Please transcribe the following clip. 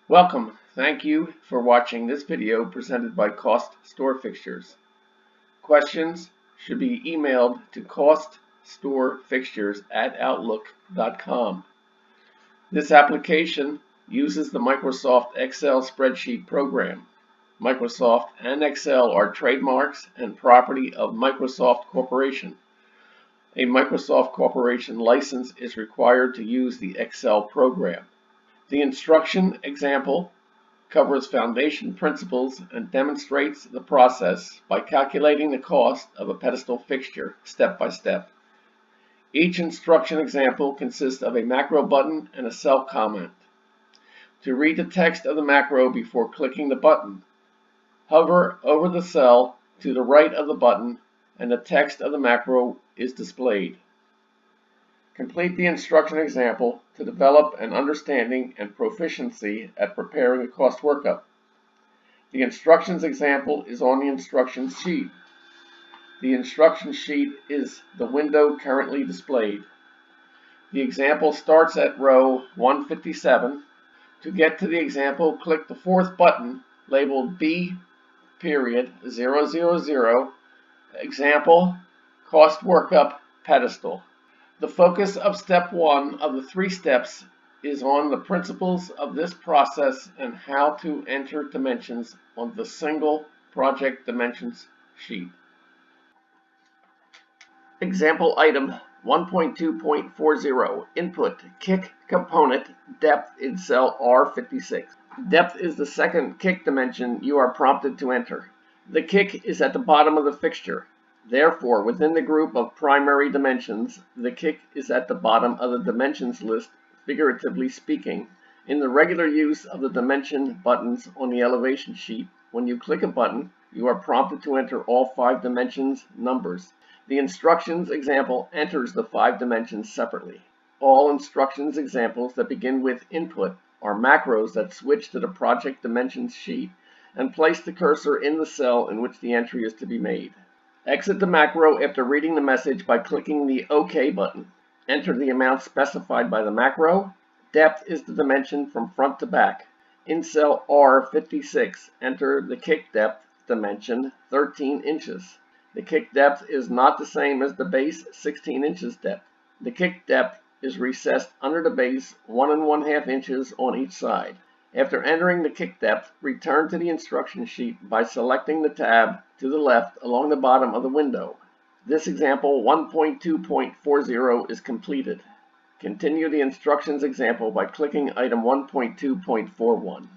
Welcome. Thank you for watching this video presented by CostStoreFixtures. Questions should be emailed to CostStoreFixtures@outlook.com. This application uses the Microsoft Excel spreadsheet program. Microsoft and Excel are trademarks and property of Microsoft Corporation. A Microsoft Corporation license is required to use the Excel program. The instruction example covers foundation principles and demonstrates the process by calculating the cost of a pedestal fixture step by step. Each instruction example consists of a macro button and a cell comment. To read the text of the macro before clicking the button, hover over the cell to the right of the button and the text of the macro is displayed. Complete the instruction example to develop an understanding and proficiency at preparing a cost workup. The instructions example is on the instructions sheet. The instruction sheet is the window currently displayed. The example starts at row 157. To get to the example, click the fourth button labeled B.000 Example Cost Workup Pedestal. The focus of step 1 of the 3 steps is on the principles of this process and how to enter dimensions on the single project dimensions sheet. Example item 1.2.40 Input Kick Component Depth in cell R56. Depth is the second kick dimension you are prompted to enter. The kick is at the bottom of the fixture. Therefore, within the group of primary dimensions, the kick is at the bottom of the dimensions list, figuratively speaking. In the regular use of the dimension buttons on the elevation sheet, when you click a button, you are prompted to enter all 5 dimensions numbers. The instructions example enters the 5 dimensions separately. All instructions examples that begin with input are macros that switch to the project dimensions sheet and place the cursor in the cell in which the entry is to be made. Exit the macro after reading the message by clicking the OK button. Enter the amount specified by the macro. Depth is the dimension from front to back. In cell R56, enter the kick depth dimension 13 inches. The kick depth is not the same as the base 16 inches depth. The kick depth is recessed under the base 1 1/2 inches on each side. After entering the kick depth, return to the instruction sheet by selecting the tab to the left along the bottom of the window. This example 1.2.40 is completed. Continue the instructions example by clicking item 1.2.41.